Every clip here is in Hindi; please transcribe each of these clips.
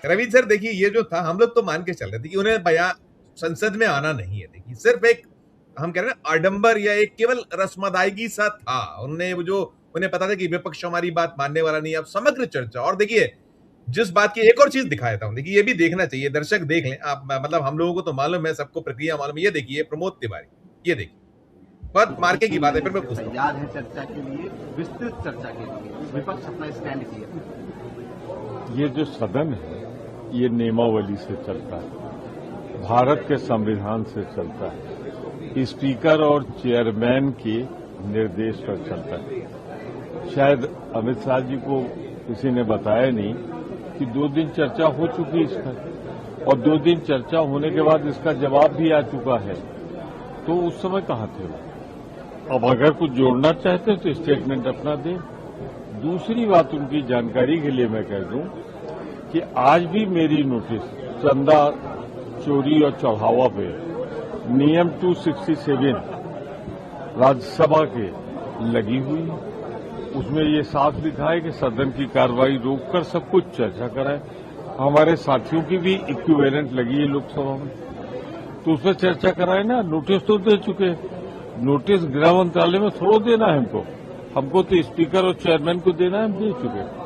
रवि सर देखिए, ये जो था हम लोग तो मान के चल रहे थे कि उन्हें बयां संसद में आना नहीं है। देखिए सिर्फ एक हम कह रहे हैं आडंबर या एक केवल रस्मदायगी सा था। उन्हें वो जो उन्हें पता था कि विपक्ष हमारी बात मानने वाला नहीं है। अब समग्र चर्चा, और देखिए जिस बात की एक और चीज दिखाया था, देखिए ये भी देखना चाहिए, दर्शक देख लें आप, मतलब हम लोगों को तो मालूम है, सबको प्रक्रिया मालूम है। ये देखिए प्रमोद तिवारी, ये देखिए बहुत मार्के की बात है। फिर मैं पूछता हूँ, तैयार है चर्चा के लिए, विस्तृत चर्चा के लिए विपक्ष अपना स्टैंड किया। ये जो सदन है ये नियमावली से चलता है, भारत के संविधान से चलता है, स्पीकर और चेयरमैन के निर्देश पर चलता है। शायद अमित शाह जी को किसी ने बताया नहीं कि 2 दिन चर्चा हो चुकी इस पर, और 2 दिन चर्चा होने के बाद इसका जवाब भी आ चुका है। तो उस समय कहाँ थे वो? अब अगर कुछ जोड़ना चाहते हैं तो स्टेटमेंट अपना दें। दूसरी बात उनकी जानकारी के लिए मैं कह दूं कि आज भी मेरी नोटिस चंदा चोरी और चढ़ावा पे नियम 267 राज्यसभा के लगी हुई है। उसमें ये साफ लिखा है कि सदन की कार्रवाई रोककर सब कुछ चर्चा कराए। हमारे साथियों की भी इक्विवेलेंट लगी है लोकसभा में, तो उसमें चर्चा कराए ना। नोटिस तो दे चुके, नोटिस गृह मंत्रालय में थोड़ा देना है हमको तो स्पीकर और चेयरमैन को देना है, हम दे चुके।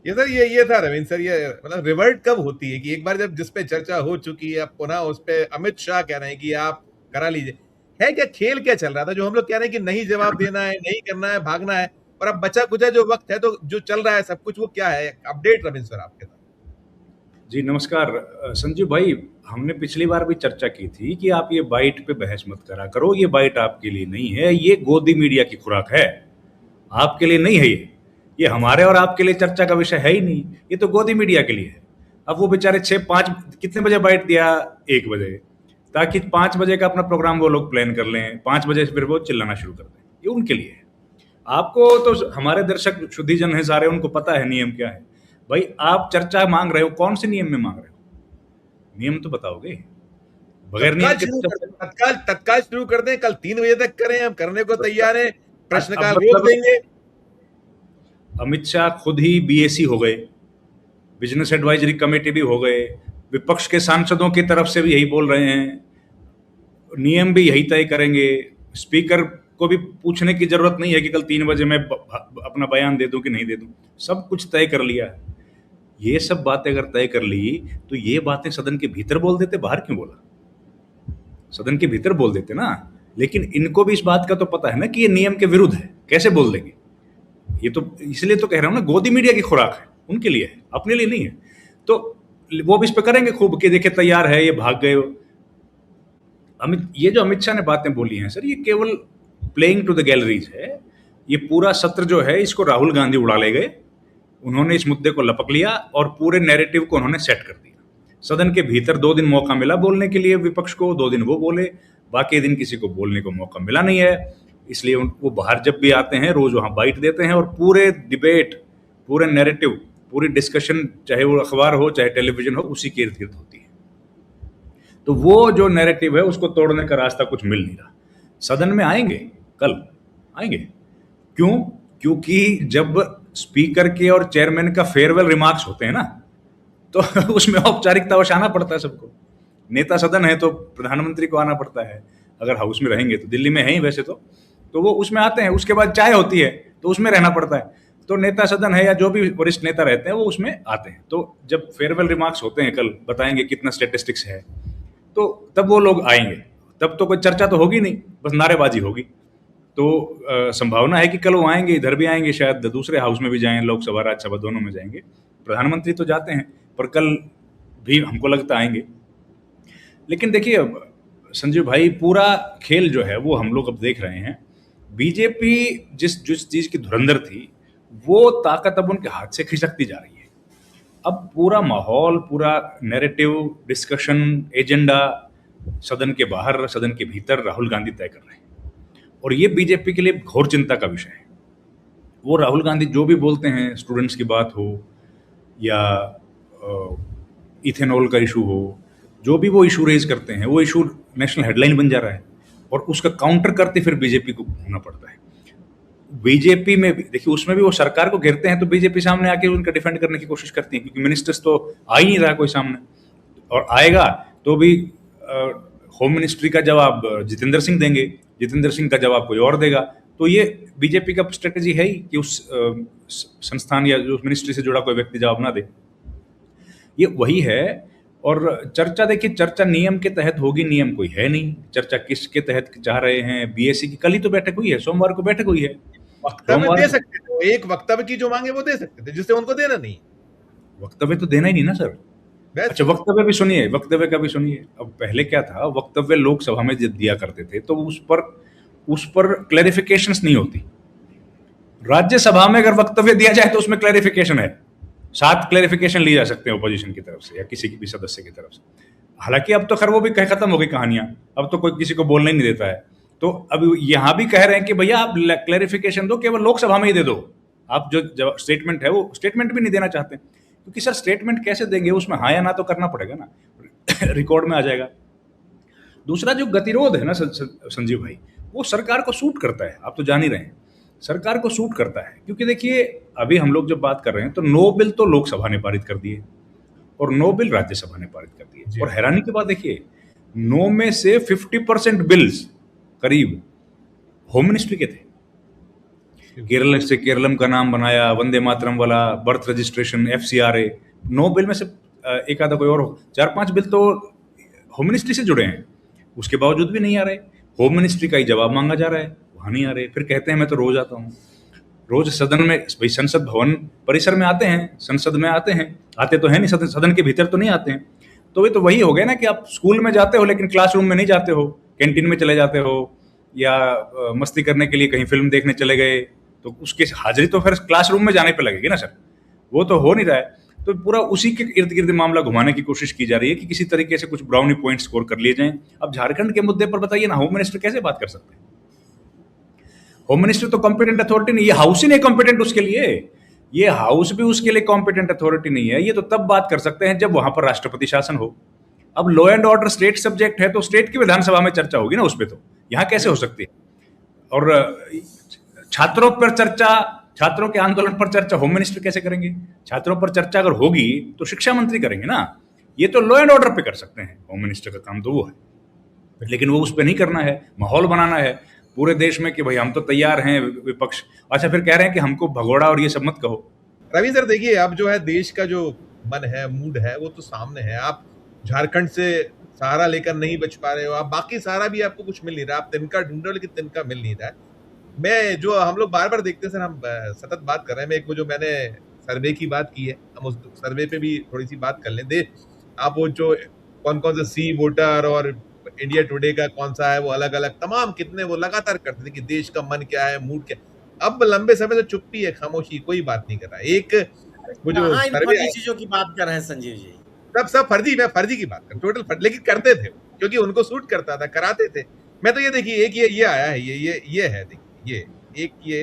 ये सर ये था रविंद्र सर, ये मतलब रिवर्ट कब होती है कि एक बार जब जिस पे चर्चा हो चुकी है, अब पुनः उस पे अमित शाह कह रहे हैं कि आप करा लीजिए। है क्या खेल, क्या चल रहा था जो हम लोग कह रहे हैं कि नहीं जवाब देना है, नहीं करना है, भागना है, और अब बचा कुचा जो वक्त है, तो जो चल रहा है सब कुछ, वो क्या है? अपडेट रविंद्र सर आपके साथ। जी नमस्कार संजीव भाई, हमने पिछली बार भी चर्चा की थी कि आप ये बाइट पे बहस मत करा करो, ये बाइट आपके लिए नहीं है, ये गोदी मीडिया की खुराक है, आपके लिए नहीं है ये हमारे और आपके लिए चर्चा का विषय है ही नहीं, ये तो गोदी मीडिया के लिए है। अब वो बेचारे 6-5 कितने बजे बाइट दिया? 1 बजे, ताकि 5 बजे का अपना प्रोग्राम वो लोग प्लान कर लें, 5 बजे फिर वो चिल्लाना शुरू कर दें। ये उनके लिए है। आपको तो हमारे दर्शक शुद्धिजन है सारे, उनको पता है नियम क्या है। भाई आप चर्चा मांग रहे हो, कौन से नियम में मांग रहे हो? नियम तो बताओगे। बगैर नियम के तत्काल शुरू कर दें, कल 3 बजे तक करें, हम करने को तैयार हैं, प्रश्नकाल रोक मतलब देंगे। अमित शाह खुद ही बीएसी हो गए, बिजनेस एडवाइजरी कमेटी भी हो गए, विपक्ष के सांसदों की तरफ से भी यही बोल रहे हैं, नियम भी यही तय करेंगे। स्पीकर को भी पूछने की जरूरत नहीं है कि कल 3 बजे मैं अपना बयान दे दूं कि नहीं दे दूं, सब कुछ तय कर लिया है। ये सब बातें अगर तय कर ली तो ये बातें सदन के भीतर बोल देते, बाहर क्यों बोला? सदन के भीतर बोल देते ना। लेकिन इनको भी इस बात का तो पता है ना कि ये नियम के विरुद्ध है, कैसे बोल देंगे? ये तो इसलिए तो कह रहा हूं ना, गोदी मीडिया की खुराक है, उनके लिए है, अपने लिए नहीं है। तो वो भी इस पे करेंगे खूब कि देखे तैयार है, ये भाग गए। ये जो अमित शाह ने बातें बोली हैं सर, ये केवल प्लेइंग टू द गैलरीज है। ये पूरा सत्र जो है इसको राहुल गांधी उड़ा ले गए, उन्होंने इस मुद्दे को लपक लिया और पूरे नैरेटिव को उन्होंने सेट कर दिया। सदन के भीतर 2 दिन मौका मिला बोलने के लिए विपक्ष को, 2 दिन वो बोले, बाकी दिन किसी को बोलने को मौका मिला नहीं है। इसलिए वो बाहर जब भी आते हैं रोज वहां बाइट देते हैं, और पूरे डिबेट, पूरे नैरेटिव, पूरी डिस्कशन, चाहे वो अखबार हो चाहे टेलीविजन हो, उसी के इर्द गिर्द होती है। तो वो जो नैरेटिव है उसको तोड़ने का रास्ता कुछ मिल नहीं रहा। सदन में आएंगे, कल आएंगे, क्यों? क्योंकि जब स्पीकर के और चेयरमैन का फेयरवेल रिमार्क्स होते हैं ना, तो उसमें औपचारिकतावश आना पड़ता है सबको। नेता सदन है तो प्रधानमंत्री को आना पड़ता है, अगर हाउस में रहेंगे तो, दिल्ली में है ही वैसे तो वो उसमें आते हैं। उसके बाद चाय होती है तो उसमें रहना पड़ता है। तो नेता सदन है या जो भी वरिष्ठ नेता रहते हैं वो उसमें आते हैं। तो जब फेयरवेल रिमार्क्स होते हैं, कल बताएंगे कितना स्टेटिस्टिक्स है, तो तब वो लोग आएंगे। तब तो कोई चर्चा तो होगी नहीं, बस नारेबाजी होगी। तो संभावना है कि कल वो आएंगे, इधर भी आएंगे, शायद दूसरे हाउस में भी जाएं, लोकसभा राज्यसभा दोनों में जाएंगे। प्रधानमंत्री तो जाते हैं, पर कल भी हमको लगता आएंगे। लेकिन देखिए संजीव भाई, पूरा खेल जो है वो हम लोग अब देख रहे हैं। बीजेपी जिस जिस चीज की धुरंधर थी, वो ताकत अब उनके हाथ से खिसकती जा रही है। अब पूरा माहौल, पूरा नैरेटिव, डिस्कशन, एजेंडा सदन के बाहर, सदन के भीतर राहुल गांधी तय कर रहे हैं, और ये बीजेपी के लिए घोर चिंता का विषय है। वो राहुल गांधी जो भी बोलते हैं, स्टूडेंट्स की बात हो या इथेनॉल का इशू हो, जो भी वो इशू रेज करते हैं, वो इशू नेशनल हेडलाइन बन जा रहा है, और उसका काउंटर करते फिर बीजेपी को होना पड़ता है। बीजेपी में भी देखिए, उसमें भी वो सरकार को घेरते हैं तो बीजेपी सामने आके उनका डिफेंड करने की कोशिश करती है, क्योंकि मिनिस्टर्स तो आ ही नहीं रहा कोई सामने, और आएगा तो भी होम मिनिस्ट्री का जवाब जितेंद्र सिंह देंगे, जितेंद्र सिंह का जवाब कोई और देगा। तो ये बीजेपी का स्ट्रेटेजी है ही कि उस संस्थान या उस मिनिस्ट्री से जुड़ा कोई व्यक्ति जवाब ना दे, ये वही है। और चर्चा देखिए, चर्चा नियम के तहत होगी, नियम कोई है नहीं, चर्चा किसके तहत चाह रहे हैं। बीएससी की कल ही तो बैठक हुई है, सोमवार को बैठक हुई है। वक्तव्य दे सकते थे, वो एक वक्तव्य की जो मांगे वो दे सकते थे, जिससे उनको देना नहीं। वक्तव्य तो देना ही नहीं ना सर। अच्छा, वक्तव्य भी सुनिए, वक्तव्य का भी सुनिए। अब पहले क्या था, वक्तव्य लोकसभा में दिया करते थे तो उस पर क्लैरिफिकेशंस नहीं होती। राज्यसभा में अगर वक्तव्य दिया जाए तो उसमें क्लैरिफिकेशन है, 7 क्लैरिफिकेशन ली जा सकते हैं ओपोजिशन की तरफ से या किसी भी सदस्य की तरफ से। हालांकि अब तो खैर वो भी खत्म हो गई कहानियां, अब तो कोई किसी को बोलने नहीं देता है। तो अब यहां भी कह रहे हैं कि भैया आप क्लैरिफिकेशन दो, केवल लोकसभा में ही दे दो। आप जो स्टेटमेंट है वो स्टेटमेंट भी नहीं देना चाहते, क्योंकि सर स्टेटमेंट कैसे देंगे, उसमें हाँ या ना तो करना पड़ेगा ना, रिकॉर्ड में आ जाएगा। दूसरा जो गतिरोध है ना संजीव भाई, वो सरकार को सूट करता है, आप तो जान ही रहे हैं, सरकार को सूट करता है। क्योंकि देखिए, अभी हम लोग जब बात कर रहे हैं तो 9 बिल तो लोकसभा ने पारित कर दिए और 9 बिल राज्यसभा ने पारित कर दिए। और हैरानी की बात देखिए, 9 में से 50% बिल्स करीब होम मिनिस्ट्री के थे। केरल से केरलम का नाम बनाया, वंदे मातरम वाला, बर्थ रजिस्ट्रेशन, FCRA, 9 बिल में से एक आधा कोई और हो, 4-5 बिल तो होम मिनिस्ट्री से जुड़े हैं, उसके बावजूद भी नहीं आ रहे। होम मिनिस्ट्री का ही जवाब मांगा जा रहा है, वहां नहीं आ रहे। फिर कहते हैं मैं तो रोज आता हूँ, रोज सदन में, भाई संसद भवन परिसर में आते हैं, संसद में आते हैं, आते तो है नहीं, सदन के भीतर तो नहीं आते हैं। तो ये तो वही हो गया ना कि आप स्कूल में जाते हो लेकिन क्लासरूम में नहीं जाते हो, कैंटीन में चले जाते हो, या मस्ती करने के लिए कहीं फिल्म देखने चले गए, तो उसकी हाजिरी तो फिर क्लासरूम में जाने पे लगेगी ना सर, वो तो हो नहीं रहा है। तो पूरा उसी के इर्द गिर्द मामला घुमाने की कोशिश की जा रही है कि किसी तरीके से कुछ ब्राउनी पॉइंट स्कोर कर लिए जाएं। अब झारखंड के मुद्दे पर बताइए ना, होम मिनिस्टर कैसे बात कर सकते हैं? होम मिनिस्टर तो कॉम्पिटेंट अथॉरिटी नहीं, ये हाउस ही नहीं कॉम्पिटेंट उसके लिए, ये हाउस भी उसके लिए कॉम्पिटेंट अथॉरिटी नहीं है। ये तो तब बात कर सकते हैं जब वहां पर राष्ट्रपति शासन हो। अब law and order state subject है तो स्टेट की विधानसभा में चर्चा होगी ना उस पर, तो यहां कैसे हो सकती है? और छात्रों पर चर्चा, छात्रों के आंदोलन पर चर्चा होम मिनिस्टर कैसे करेंगे? छात्रों पर चर्चा अगर होगी तो शिक्षा मंत्री करेंगे ना, ये तो लॉ एंड ऑर्डर पे कर सकते हैं, होम मिनिस्टर का काम तो वो है। लेकिन वो उस पर नहीं करना है, माहौल बनाना है पूरे देश में कि भाई हम तो तैयार हैं विपक्ष। अच्छा, फिर कह रहे हैं कि हमको भगोड़ा और ये सब मत कहो। रवि सर देखिए, अब जो है देश का जो मन है, मूड है, वो तो सामने है। आप झारखंड से सहारा लेकर नहीं बच पा रहे हो, आप बाकी सहारा भी आपको कुछ मिल नहीं रहा, आप तिनका ढूंढ रहे हो लेकिन तिनका मिल नहीं रहा है। मैं जो हम लोग बार बार देखते हैं सर, हम सतत बात कर रहे हैं, मैं एक वो जो मैंने सर्वे की बात की है, हम उस सर्वे पे भी थोड़ी सी बात कर लें। दे आप वो जो कौन कौन सा सी वोटर और इंडिया टुडे का कौन सा है, वो अलग अलग तमाम कितने वो लगातार करते थे कि देश का मन क्या है, मूड क्या। अब लंबे समय से चुप्पी है, खामोशी, कोई बात नहीं कर रहा। एक वो जो सर्वे चीजों की बात कर रहे हैं संजीव जी, सब फर्जी, मैं फर्जी की बात कर, टोटल फर्जी, लेकिन करते थे क्योंकि उनको सूट करता था, कराते थे। मैं तो ये देखिए, एक ये आया है, ये है, देखिए ये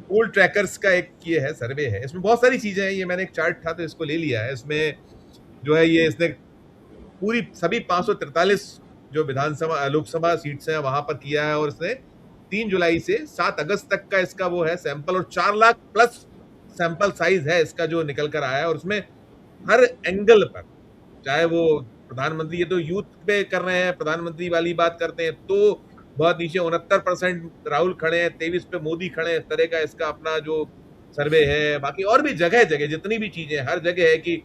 पोल ट्रैकर्स का एक ये है, सर्वे है, इसमें बहुत सारी चीजें हैं। ये मैंने एक चार्ट था तो इसको ले लिया है। इसमें जो है ये इसने पूरी सभी 543 जो विधानसभा लोकसभा सीट्स हैं वहां पर किया है, और इसने 3 जुलाई से 7 अगस्त तक का इसका वो है सैंपल, और 4 लाख प्लस सैंपल साइज है इसका जो निकल कर आया है। और उसमें हर एंगल पर, चाहे वो प्रधानमंत्री, ये तो यूथ पे कर रहे हैं, प्रधानमंत्री वाली बात करते हैं तो बहुत नीचे 69% राहुल खड़े हैं, 23 पे मोदी खड़े हैं, इस तरह का इसका अपना जो सर्वे है। बाकी और भी जगह जगह जितनी भी चीजें, हर जगह है कि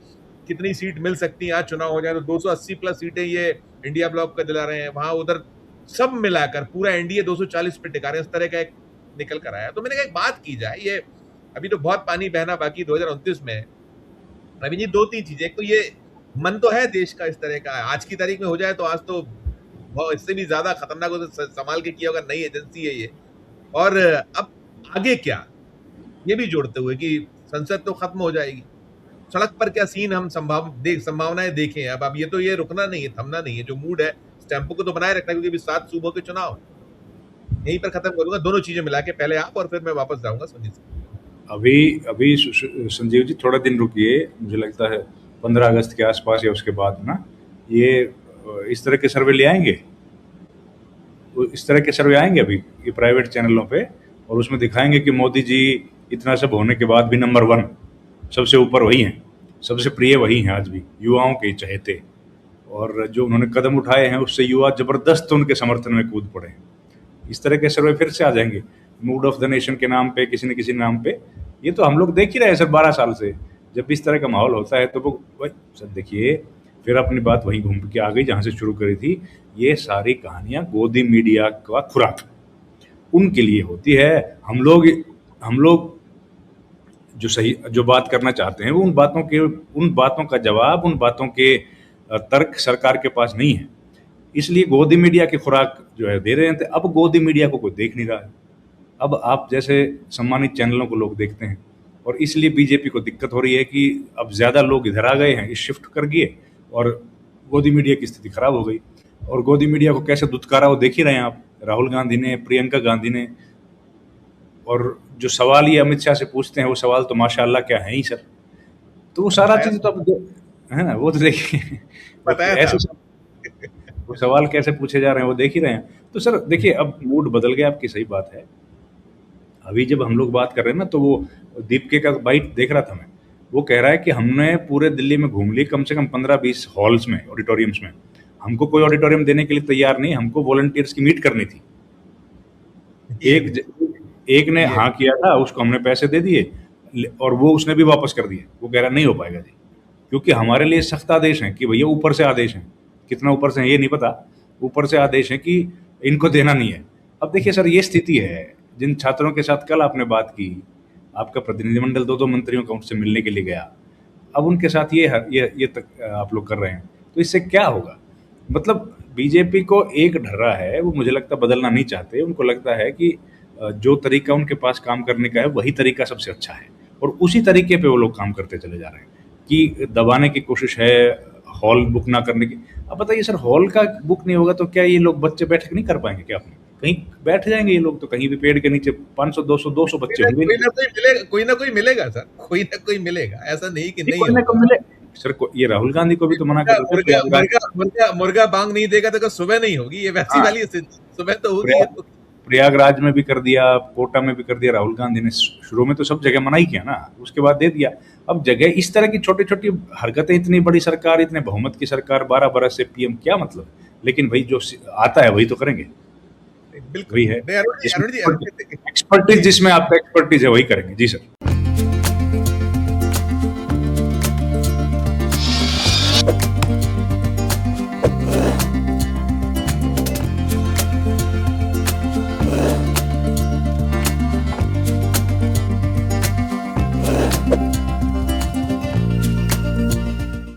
कितनी सीट मिल सकती है, आज चुनाव हो जाए तो 280 प्लस सीटें ये इंडिया ब्लॉक का दिला रहे हैं, वहां उधर सब मिलाकर पूरा एनडीए 240 पे टिका रहे हैं, इस तरह का एक निकल कर आया। तो मैंने कहा एक बात की जाए, ये अभी तो बहुत पानी बहना बाकी 2029 में। रवि जी, 2-3 चीजें, एक तो ये मन तो है देश का इस तरह का, आज की तारीख में हो जाए तो आज तो इससे भी ज्यादा खतरनाक हो, तो संभाल के किया होगा, नई एजेंसी है ये। और अब आगे क्या, ये भी जोड़ते हुए कि संसद तो खत्म हो जाएगी, सड़क पर क्या सीन हम संभावनाएं देखें। अब ये तो ये रुकना नहीं है, थमना नहीं है, जो मूड है इस टेम्पो को तो बनाए रखना, क्योंकि अभी 7 सूबों के चुनाव, यहीं पर खत्म करूंगा। दोनों चीजें मिला के, पहले आप और फिर मैं वापस जाऊंगा संजीव जी। अभी संजीव जी थोड़ा दिन रुकिए, मुझे लगता है 15 अगस्त के आसपास या उसके बाद ना ये इस तरह के सर्वे ले आएंगे, इस तरह के सर्वे आएंगे अभी ये प्राइवेट चैनलों पे, और उसमें दिखाएंगे कि मोदी जी इतना सब होने के बाद भी नंबर 1 सबसे ऊपर वही हैं, सबसे प्रिय वही हैं आज भी, युवाओं के चहेते। और जो उन्होंने कदम उठाए हैं उससे युवा जबरदस्त उनके समर्थन में कूद पड़े हैं। इस तरह के सर्वे फिर से आ जाएंगे मूड ऑफ द नेशन के नाम पे, किसी न किसी नाम पे। ये तो हम लोग देख ही रहे हैं सर 12 साल से। जब भी इस तरह का माहौल होता है तो वो वही सर देखिए, फिर अपनी बात वहीं घूम के आ गई जहाँ से शुरू करी थी। ये सारी कहानियाँ गोदी मीडिया का खुराक उनके लिए होती है। हम लोग जो बात करना चाहते हैं वो उन बातों का जवाब, उन बातों के तर्क सरकार के पास नहीं है, इसलिए गोदी मीडिया की खुराक जो है दे रहे हैं। अब गोदी मीडिया को कोई देख नहीं रहा है। अब आप जैसे सम्मानित चैनलों को लोग देखते हैं, और इसलिए बीजेपी को दिक्कत हो रही है कि अब ज़्यादा लोग इधर आ गए हैं, इस शिफ्ट कर गए, और गोदी मीडिया की स्थिति खराब हो गई। और गोदी मीडिया को कैसे दुत्कारा वो देख ही रहे हैं आप, राहुल गांधी ने, प्रियंका गांधी ने। और जो सवाल ये अमित शाह से पूछते हैं वो सवाल तो माशाअल्लाह क्या है ही सर। तो वो सारा चीज़ तो अब है ना, वो तो देखिए ऐसे वो सवाल कैसे पूछे जा रहे हैं वो देख ही रहे हैं। तो सर देखिए अब मूड बदल गया, आपकी सही बात है। अभी जब हम लोग बात कर रहे हैं ना, तो वो दीपके का बाइट देख रहा था मैं, वो कह रहा है कि हमने पूरे दिल्ली में घूम ली, कम से कम 15-20 हॉल्स में, ऑडिटोरियम्स में। हमको कोई ऑडिटोरियम देने के लिए तैयार नहीं, हमको वॉलंटियर्स की मीट करनी थी। एक ने हाँ किया था, उसको हमने पैसे दे दिए, और वो उसने भी वापस कर दिए। वो कह रहा नहीं हो पाएगा जी, क्योंकि हमारे लिए सख्त आदेश हैं कि भैया ऊपर से आदेश हैं, कितना ऊपर से है ये नहीं पता, ऊपर से आदेश है कि इनको देना नहीं है। अब देखिए सर ये स्थिति है। जिन छात्रों के साथ कल आपने बात की, आपका प्रतिनिधिमंडल 2 मंत्रियों का उनसे मिलने के लिए गया, अब उनके साथ ये तक आप लोग कर रहे हैं, तो इससे क्या होगा? मतलब बीजेपी को एक ढर्रा है, वो मुझे लगता बदलना नहीं चाहते। उनको लगता है कि जो तरीका उनके पास काम करने का है वही तरीका सबसे अच्छा है, और उसी तरीके पे वो लोग काम करते चले जा रहे हैं कि दबाने की कोशिश है, हॉल बुक ना करने की। अब बताइए सर, हॉल का बुक नहीं होगा तो क्या ये लोग बच्चे बैठ नहीं कर पाएंगे क्या? अपने कहीं बैठ जाएंगे ये लोग, तो कहीं भी पेड़ के नीचे 500 200 बच्चे होंगे। कोई ना कोई मिलेगा सर, कोई ना कोई मिलेगा, ऐसा नहीं कि नहीं होगा सर। ये राहुल गांधी को भी तो मना कर मुर्गा बांग नहीं देगा तो सुबह नहीं होगी, ये वैसी वाली स्थिति, सुबह तो होगी। प्रयागराज में भी कर दिया, कोटा में भी कर दिया राहुल गांधी ने। शुरू में तो सब जगह मना ही किया ना, उसके बाद दे दिया। अब जगह इस तरह की छोटी छोटी हरकतें, इतनी बड़ी सरकार, इतने बहुमत की सरकार, 12 बरस से पीएम, क्या मतलब? लेकिन भाई जो आता है वही तो करेंगे, वही है एक्सपर्टीज, जिसमें आपका एक्सपर्टीज है वही करेंगे। जी सर।